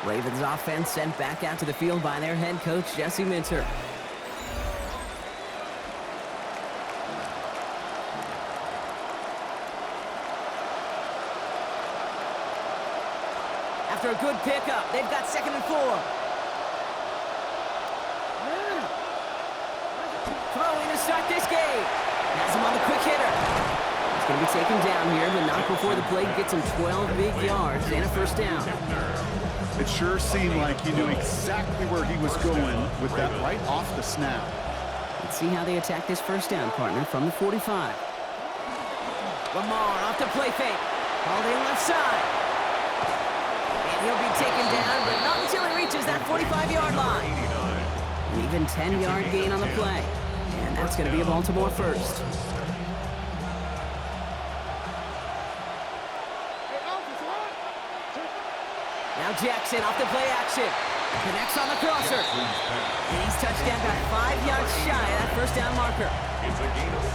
Ravens offense sent back out to the field by their head coach, Jesse Minter. After a good pickup, they've got 2nd and 4. Throwing to start this game. Has him on the quick hitter. He's going to be taken down here, but not before the play gets him 12 big yards and a first down. It sure seemed like he knew exactly where he was going with that right off the snap. Let's see how they attack this first down, partner, from the 45. Lamar off the play fake. Holiday left side. And he'll be taken down, but not until he reaches that 45-yard line. An even 10-yard gain on the play. And that's going to be a Baltimore first. Now Jackson off the play action. Connects on the crosser. And he's touched down about 5 yards shy of that first down marker.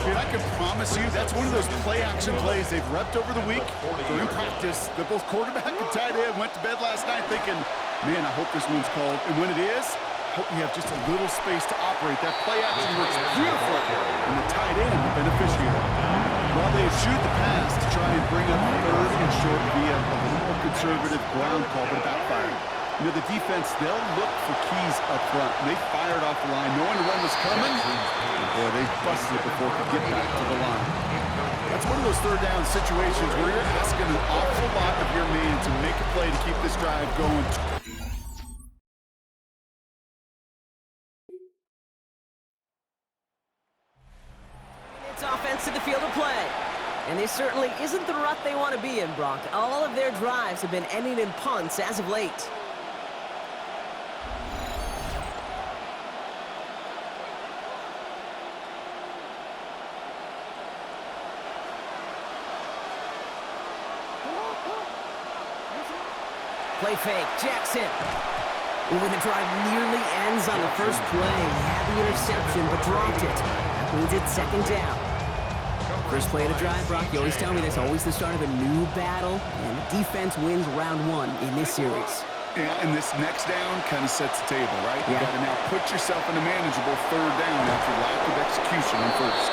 Kid, I can promise you that's one of those play-action plays they've repped over the week. During practice, that both quarterback and tight end went to bed last night thinking, man, I hope this one's called. And when it is, I hope you have just a little space to operate. That play-action works beautiful, and the tight end, the beneficiary. While they eschewed the pass to try and bring up 3rd and short via a more conservative ground call, but it backfired. You know, the defense, they'll look for keys up front. They fired off the line knowing the run was coming. Boy, they busted it before it could get back to the line. That's one of those 3rd down situations where you're asking an awful lot of your man to make a play to keep this drive going. It's offense to the field of play. And this certainly isn't the rut they want to be in, Brock. All of their drives have been ending in punts as of late. Play fake, Jackson. Ooh, the drive nearly ends on the first play. Had the interception, but dropped it. That means it's 2nd down. First play of the drive, Brock, you always tell me that's always the start of a new battle, and the defense wins round 1 in this series. Yeah, and this next down kind of sets the table, right? You got to now put yourself in a manageable 3rd down after lack of execution on first.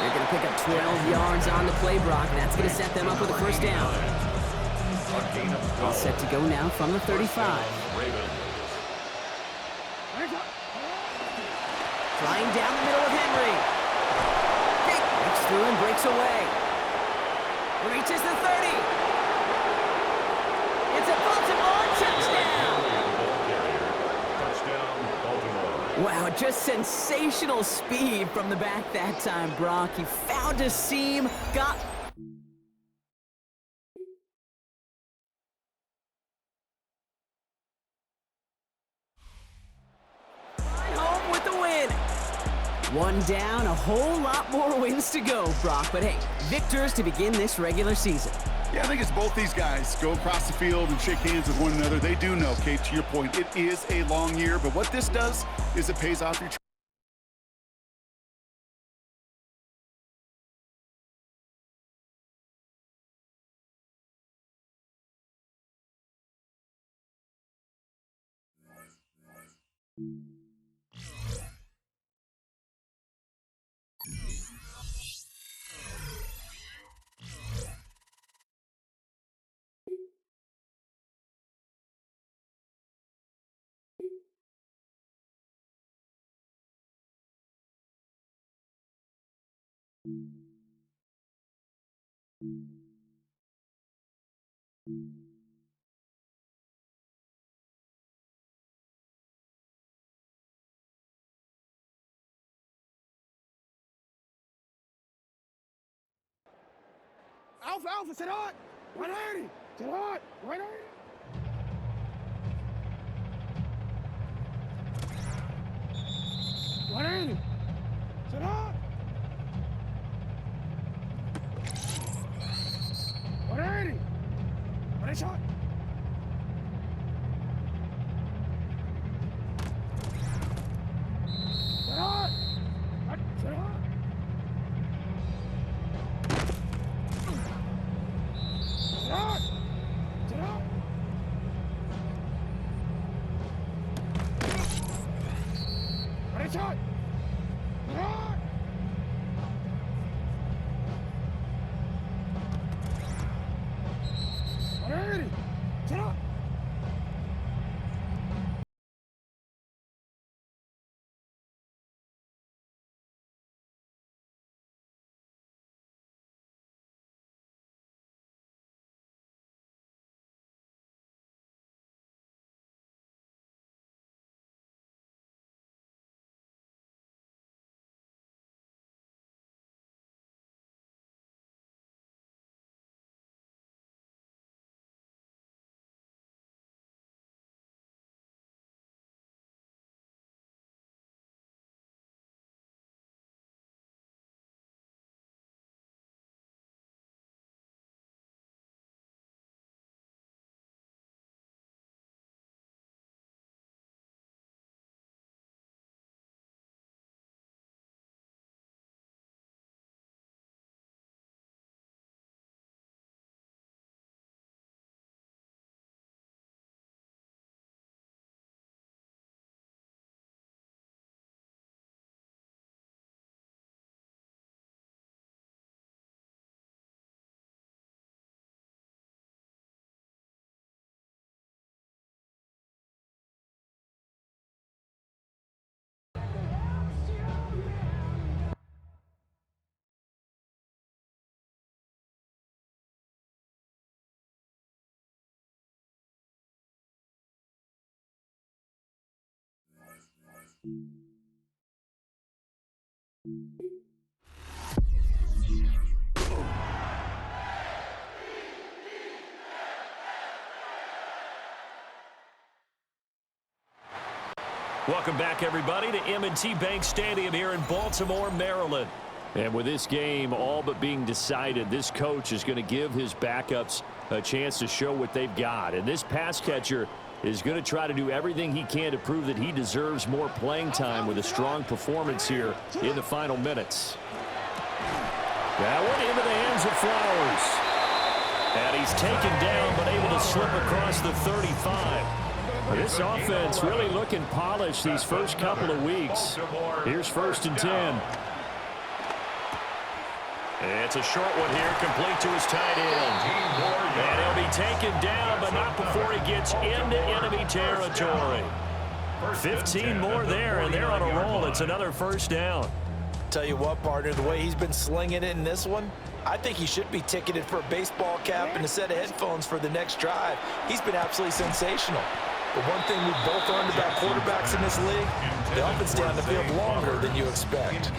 They're going to pick up 12 yards on the play, Brock, and that's going to set them up with a first down. All set to go now from the 35. Flying down the middle of Henry. Breaks through and breaks away. Reaches the 30. It's a Baltimore touchdown. Wow, just sensational speed from the back that time, Brock. He found a seam, got... home with the win. 1 down, a whole lot more wins to go, Brock. But hey, victors to begin this regular season. Yeah, I think it's both these guys go across the field and shake hands with one another. They do know, Kate, to your point, it is a long year, but what this does is it pays off your Alpha, sit hot! 180! Sit hot! 180! Sit hot! 180! 180 shot! Sit hot! Sit hot! Sit hot! Sit hot! Welcome back, everybody, to M&T Bank Stadium here in Baltimore, Maryland. And with this game all but being decided, this coach is going to give his backups a chance to show what they've got. And this pass catcher is going to try to do everything he can to prove that he deserves more playing time with a strong performance here in the final minutes. That one into the hands of Flowers. And he's taken down but able to slip across the 35. This offense really looking polished these first couple of weeks. Here's 1st and 10. It's a short one here, complete to his tight end. And he'll be taken down, but not before he gets into enemy territory. 15 more there, and they're on a roll. It's another 1st down. Tell you what, partner, the way he's been slinging it in this one, I think he should be ticketed for a baseball cap and a set of headphones for the next drive. He's been absolutely sensational. But one thing we've both learned about quarterbacks in this league, the offense down the field longer than you expect.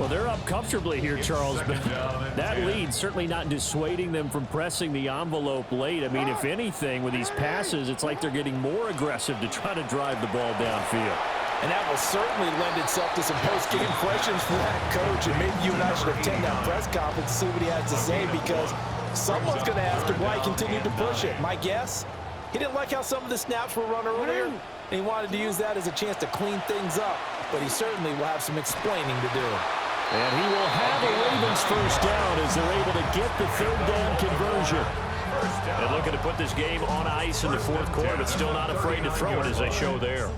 Well, they're up comfortably here, Charles, but that lead certainly not dissuading them from pressing the envelope late. I mean, if anything, with these passes, it's like they're getting more aggressive to try to drive the ball downfield. And that will certainly lend itself to some post-game questions for that coach. And maybe you and I should attend that press conference to see what he has to say, because someone's going to ask him why he continued to push it. My guess? He didn't like how some of the snaps were run earlier, and he wanted to use that as a chance to clean things up. But he certainly will have some explaining to do. And he will have a Ravens 1st down as they're able to get the 3rd down conversion. And looking to put this game on ice in the 4th quarter, but still not afraid to throw it as they show there.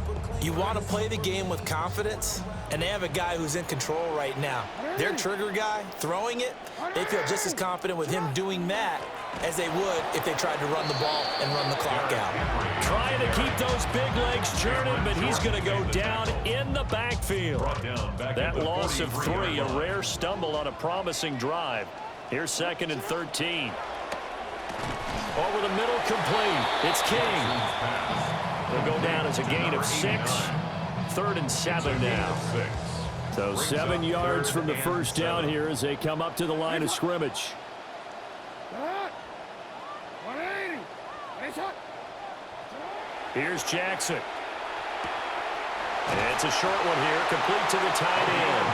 You want to play the game with confidence, and they have a guy who's in control right now. Their trigger guy, throwing it, they feel just as confident with him doing that as they would if they tried to run the ball and run the clock out. Trying to keep those big legs churning, but he's going to go down in the backfield. That loss of 3, a rare stumble on a promising drive. Here's 2nd and 13. Over the middle, complete. It's King. They'll go down as a gain of 6. 3rd and 7 now. So 7 yards from the 1st down here as they come up to the line of scrimmage. Here's Jackson. It's a short one here, complete to the tight end.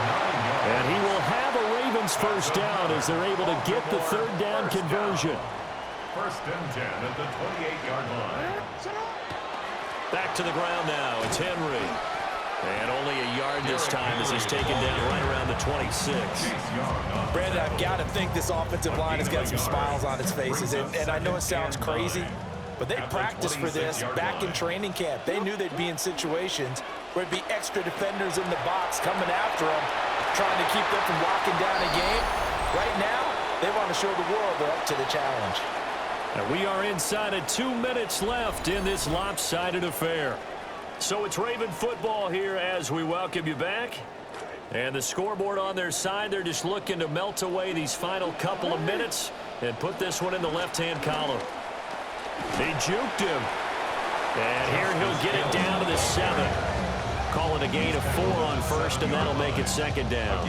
And he will have a Ravens 1st down as they're able to get the 3rd down conversion. 1st and 10 at the 28-yard line. Back to the ground now. It's Henry. And only a yard this time as he's taken down right around the 26. Brandon, I've got to think this offensive line has got some smiles on its faces. And I know it sounds crazy, but they practiced for this back in training camp. They knew they'd be in situations where it'd be extra defenders in the box coming after them, trying to keep them from locking down a game. Right now, they want to show the world they're up to the challenge. And we are inside of 2 minutes left in this lopsided affair. So it's Raven football here as we welcome you back. And the scoreboard on their side, they're just looking to melt away these final couple of minutes and put this one in the left-hand column. They juked him. And here he'll get it down to the 7. Call it a gain of 4 on 1st, and that'll make it 2nd down.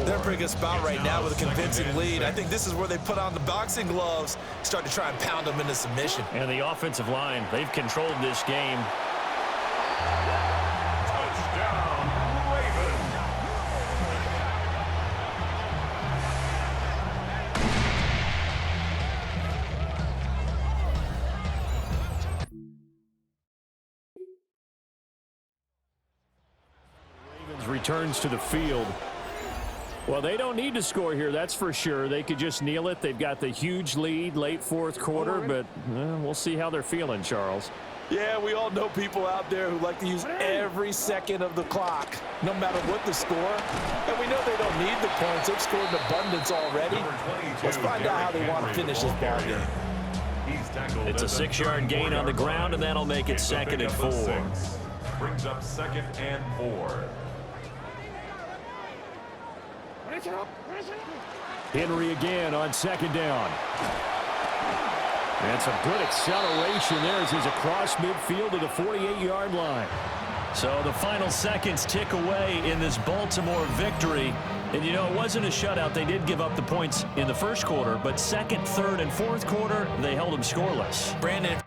They're in a pretty good spot right now with a convincing lead. I think this is where they put on the boxing gloves, start to try and pound them into submission. And the offensive line, they've controlled this game. Touchdown, Ravens. Ravens returns to the field. Well, they don't need to score here, that's for sure. They could just kneel it. They've got the huge lead late 4th quarter, but we'll see how they're feeling, Charles. Yeah, we all know people out there who like to use every second of the clock, no matter what the score. And we know they don't need the points. They've scored in abundance already. Let's find out how they want to finish this ball game. It's a 6-yard gain on the ground, and that'll make it 2nd and 4. Brings up 2nd and 4. Henry again on 2nd down. And some good acceleration there as he's across midfield to the 48-yard line. So the final seconds tick away in this Baltimore victory. And, you know, it wasn't a shutout. They did give up the points in the first quarter, but second, third, and fourth quarter, they held them scoreless. Brandon.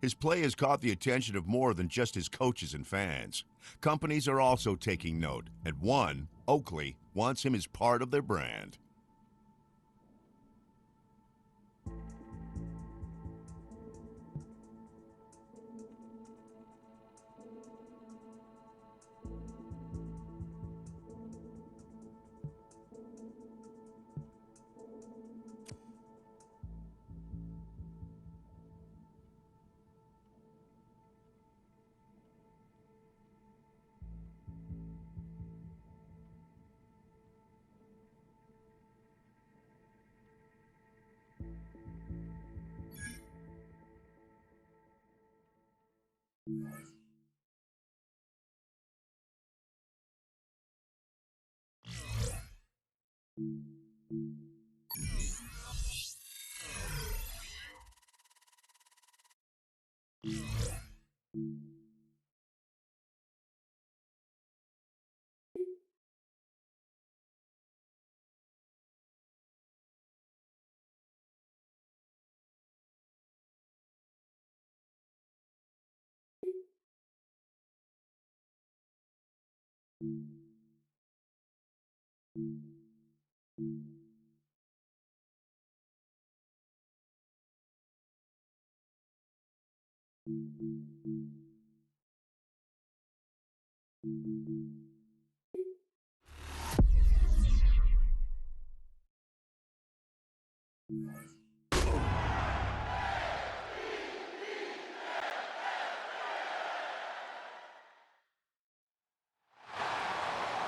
His play has caught the attention of more than just his coaches and fans. Companies are also taking note. At one, Oakley wants him as part of their brand.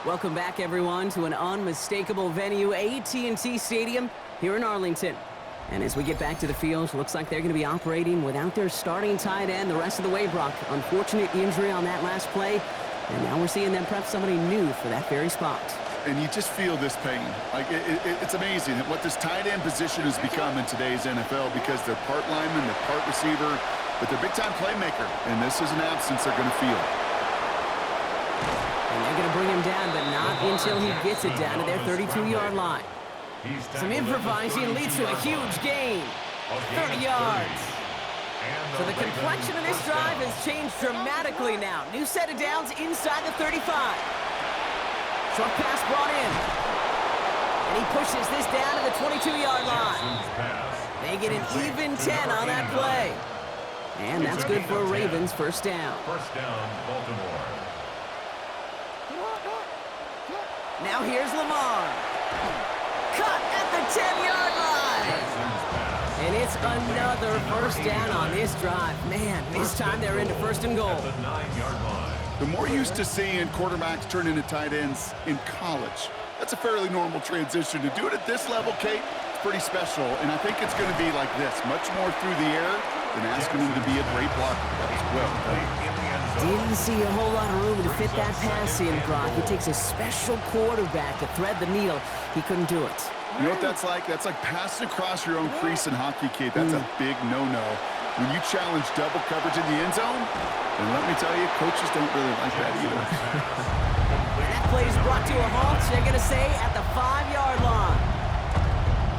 Welcome back, everyone, to an unmistakable venue, AT&T Stadium here in Arlington. And as we get back to the field, looks like they're going to be operating without their starting tight end the rest of the way, Brock. Unfortunate injury on that last play, and now we're seeing them prep somebody new for that very spot. And you just feel this pain. Like, it's amazing what this tight end position has become in today's NFL, because they're part lineman, they're part receiver, but they're big-time playmaker, and this is an absence they're going to feel. And they're going to bring him down, but not until he gets it down to their 32-yard line. Some improvising leads to a huge gain, 30 yards. So the complexion of this drive has changed dramatically now. New set of downs inside the 35. Short pass brought in. And he pushes this down to the 22-yard line. They get an even 10 on that play. And that's good for a Ravens first down. First down, Baltimore. Now here's Lamar. Cut at the 10-yard line. And it's another first down on this drive. Man, this time they're into first and goal. At the 9-yard line. The more used to seeing quarterbacks turn into tight ends in college. That's a fairly normal transition. To do it at this level, Kate, it's pretty special. And I think it's going to be like this, much more through the air than asking him to be a great blocker. That was well done. Didn't see a whole lot of room to fit that pass in, Brock. It takes a special quarterback to thread the needle. He couldn't do it. You know what that's like? That's like passing across your own crease in hockey, kid. That's a big no-no. When you challenge double coverage in the end zone, and let me tell you, coaches don't really like that either. That play is brought to a halt, they're going to say, at the 5-yard line.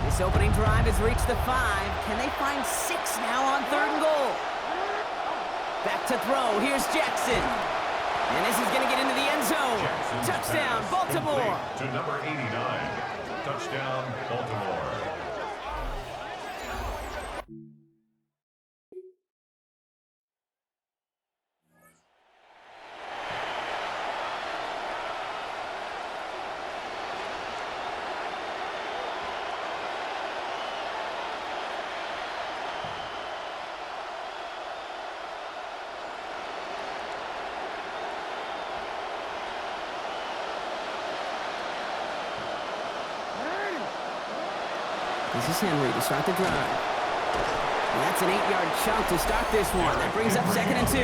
This opening drive has reached the 5. Can they find 6 now on 3rd and goal? Back to throw. Here's Jackson. And this is going to get into the end zone. Touchdown, Baltimore. To number 89. Touchdown, Baltimore. This is Henry to start the drive. And that's an 8-yard chunk to start this one. That brings up 2nd and 2.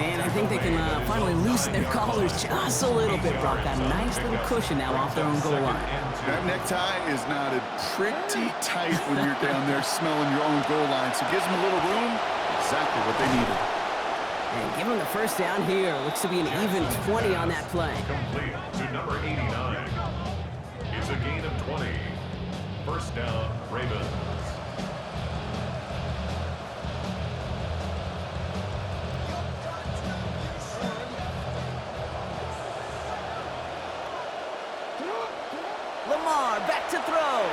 And I think they can finally loosen their collars just a little bit, Brock. A nice little cushion now off their own goal line. That necktie is knotted pretty tight when you're down there smelling your own goal line. So it gives them a little room. Exactly what they needed. And give them the first down here. Looks to be an even 20 on that play. Complete to number 89. It's a gain of 20. First down, Ravens. Lamar back to throw.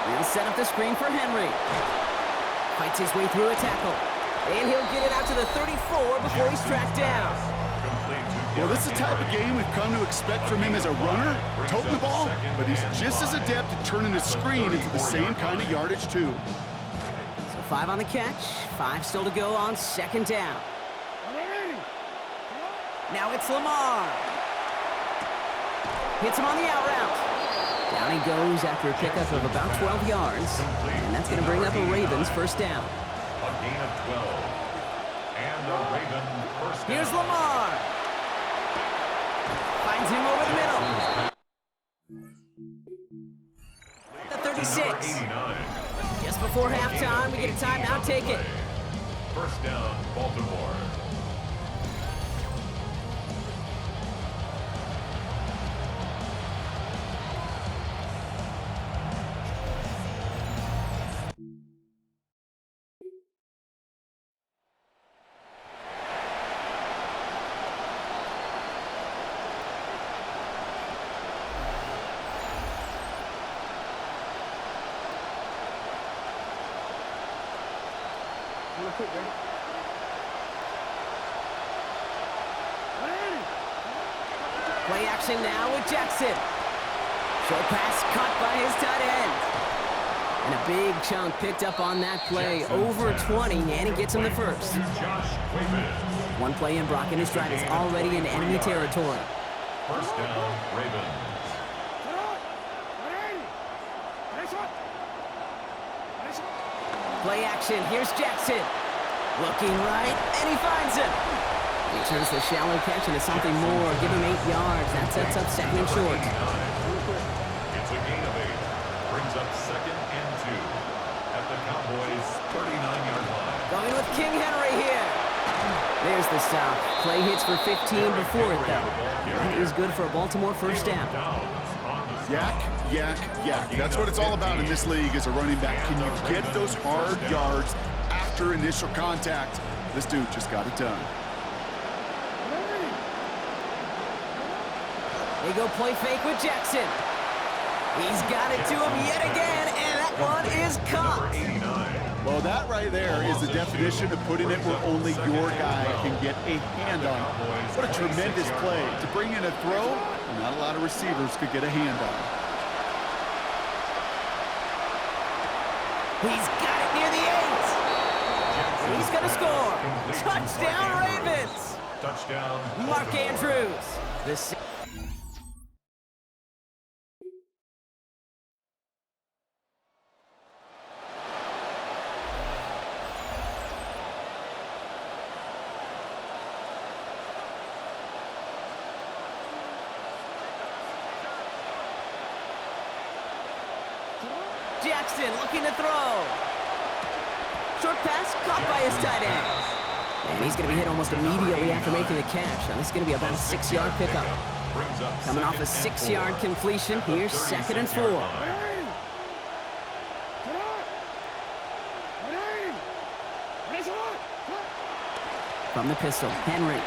He'll set up the screen for Henry. Fights his way through a tackle. And he'll get it out to the 34 before he's tracked down. Well, this is the type of game we've come to expect from him as a runner, toting the ball, but he's just as adept at turning the screen into the same kind of yardage, too. So 5 on the catch, 5 still to go on 2nd down. Now it's Lamar. Hits him on the out route. Down he goes after a pickup of about 12 yards, and that's going to bring up a Ravens first down. A gain of 12. And the Raven first down. Here's Lamar. Finds him over the middle. At the 36. Just before halftime, we get a timeout. Take it. First down, Baltimore. Play action now with Jackson. Short pass caught by his tight end. And a big chunk picked up on that play. Over 20, and he gets him the first. One play in, Brock, and his drive is already in enemy territory. First down, Ravens. Play action. Here's Jackson. Looking right, and he finds him. He turns the shallow catch into something more. Give him 8 yards. That sets up 2nd and short. It's a gain of 8. Brings up 2nd and 2 at the Cowboys' 39-yard line. Going with King Henry here. There's the stop. Play hits for 15 before it, though. That is good for a Baltimore first down. Yak, yak, yak. That's what it's all about in this league as a running back. Can you get those hard yards after initial contact? This dude just got it done. They go play fake with Jackson. He's got it to him yet again, and that one is caught. Well, that right there is the definition of putting it where only your guy can get a hand on it. What a tremendous play. To bring in a throw, not a lot of receivers could get a hand on it. He's got it near the 8. He's going to score. Touchdown, Ravens. Touchdown. Mark Andrews. This Jackson looking to throw. Short pass caught by his tight end. And he's going to be hit almost immediately after making the catch. Now, this is going to be about a 6-yard pickup. Coming off a 6-yard completion, here's 2nd and 4. From the pistol, Henry.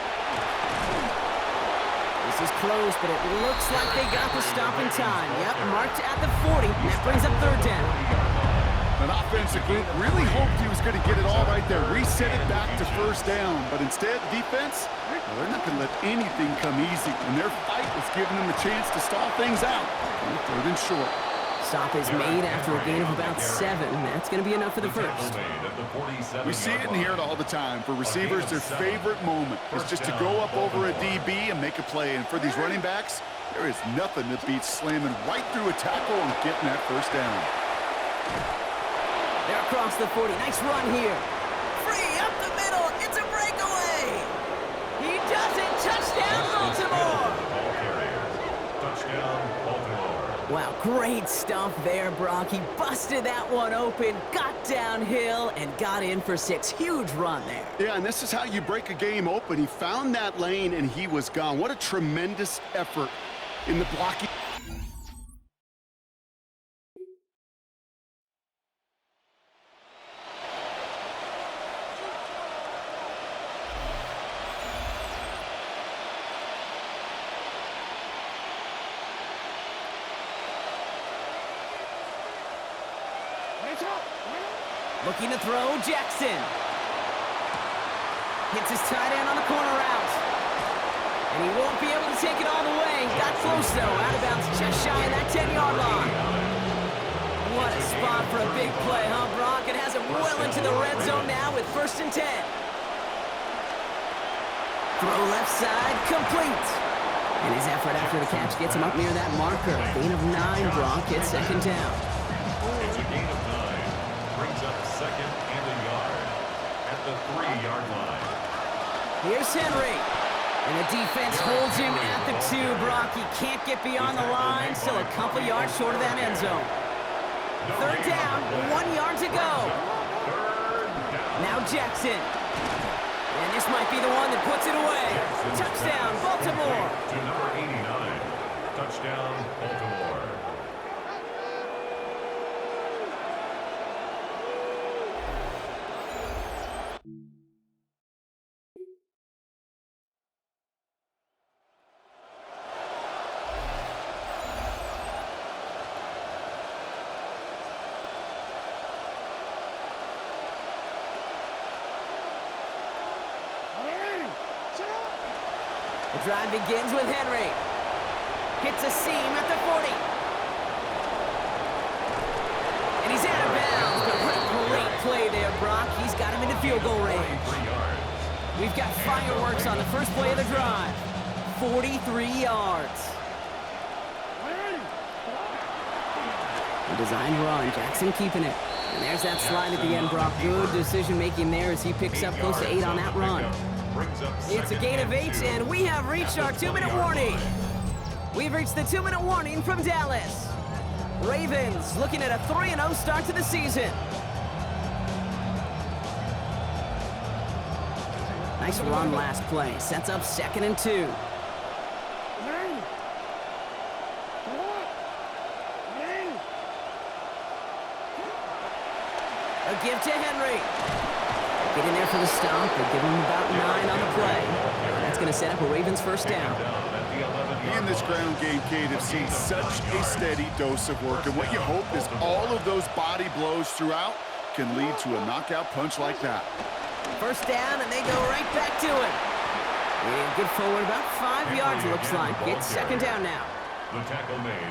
This is close, but it looks like they got the stop in time. Yep, marked at the 40. That brings up 3rd down. An offensive group really hoped he was going to get it all right there, reset it back to 1st down. But instead, defense, well, they're not going to let anything come easy. And their fight was giving them a chance to stall things out. 3rd and short. Stop is made after a gain of about 7. That's going to be enough for the 1st. We see it and hear it all the time. For receivers, their favorite moment is just to go up over a DB and make a play. And for these running backs, there is nothing that beats slamming right through a tackle and getting that 1st down. They're across the 40. Nice run here. Free up the middle. It's a breakaway. He does it. Touchdown, Baltimore. Touchdown, Baltimore. Wow, great stuff there, Brock. He busted that one open, got downhill, and got in for 6. Huge run there. Yeah, and this is how you break a game open. He found that lane, and he was gone. What a tremendous effort in the blocking. Looking to throw, Jackson. Hits his tight end on the corner route. And he won't be able to take it all the way. Got close, though. Out of bounds, just shy of that 10-yard line. What a spot for a big play, huh, Brock? It has him well into the red zone now with 1st and 10. Throw left side, complete. And his effort after the catch gets him up near that marker. Gain of 9, Brock. It's 2nd down. It's a gain of 9. Brings up 2nd and a yard at the 3-yard line. Here's Henry. And the defense holds him at the 2, Brock. He can't get beyond the line. Still a couple yards short of that end zone. 3rd down, 1 yard to go. Now Jackson. And this might be the one that puts it away. Touchdown, Baltimore. To number 89. Touchdown, Baltimore. The drive begins with Henry. Hits a seam at the 40. And he's out of bounds. But what a great play there, Brock. He's got him into field goal range. We've got fireworks on the first play of the drive. 43 yards. A designed run. Jackson keeping it. And there's that slide at the end, Brock. Good decision-making there as he picks up close to 8 on that run. It's a gain of 8, and we have reached our 2-minute warning. We've reached the 2-minute warning from Dallas. Ravens looking at a 3-0 start to the season. Nice run last play. Sets up 2nd and 2. A give to Henry. Get in there for the stop. They give him about 9 on the play. And that's going to set up a Ravens 1st down. He and this ground game, Kate, have seen such a steady dose of work. And what you hope is all of those body blows throughout can lead to a knockout punch like that. 1st down, and they go right back to it. And good forward, about 5 yards, it looks like. It's 2nd down now.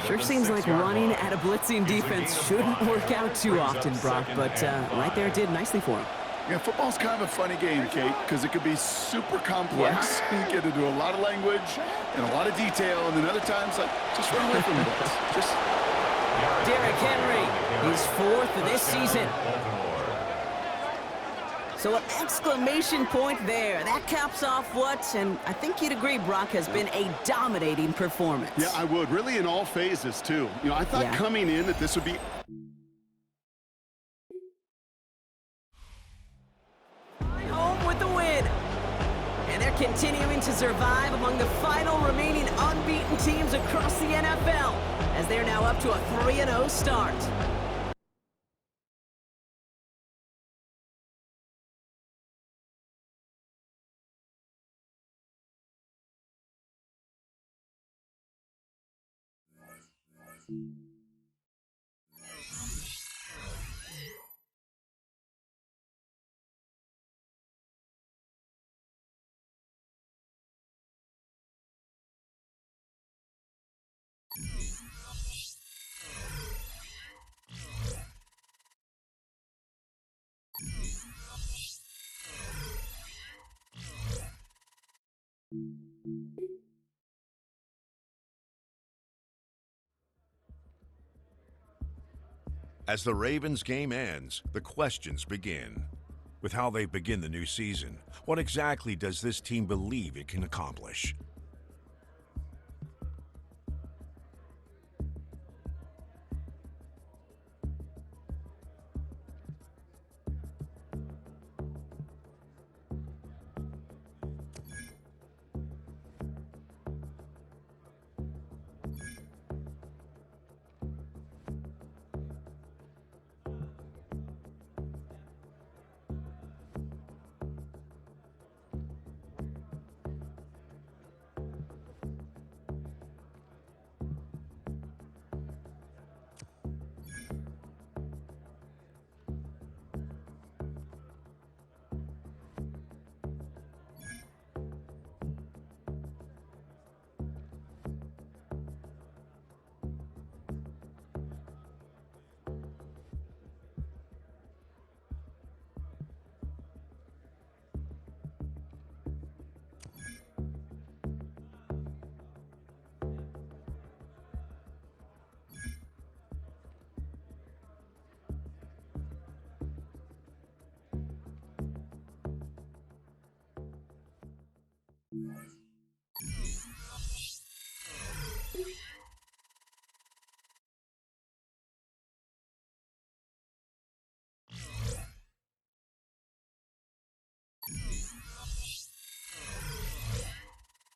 Sure seems like running at a blitzing defense shouldn't work out too often, Brock, but right there it did nicely for him. Yeah, football's kind of a funny game, Kate, because it can be super complex. Yeah. You get into a lot of language and a lot of detail, and then other times, like, just run away from the ball. Just Derrick Henry, he's 4th this season. So an exclamation point there. That caps off what, and I think you'd agree, Brock, has been a dominating performance. Yeah, I would. Really in all phases, too. You know, I thought coming in that this would be continuing to survive among the final remaining unbeaten teams across the NFL, as they're now up to a 3-0 start. As the Ravens game ends, the questions begin. With how they begin the new season, what exactly does this team believe it can accomplish?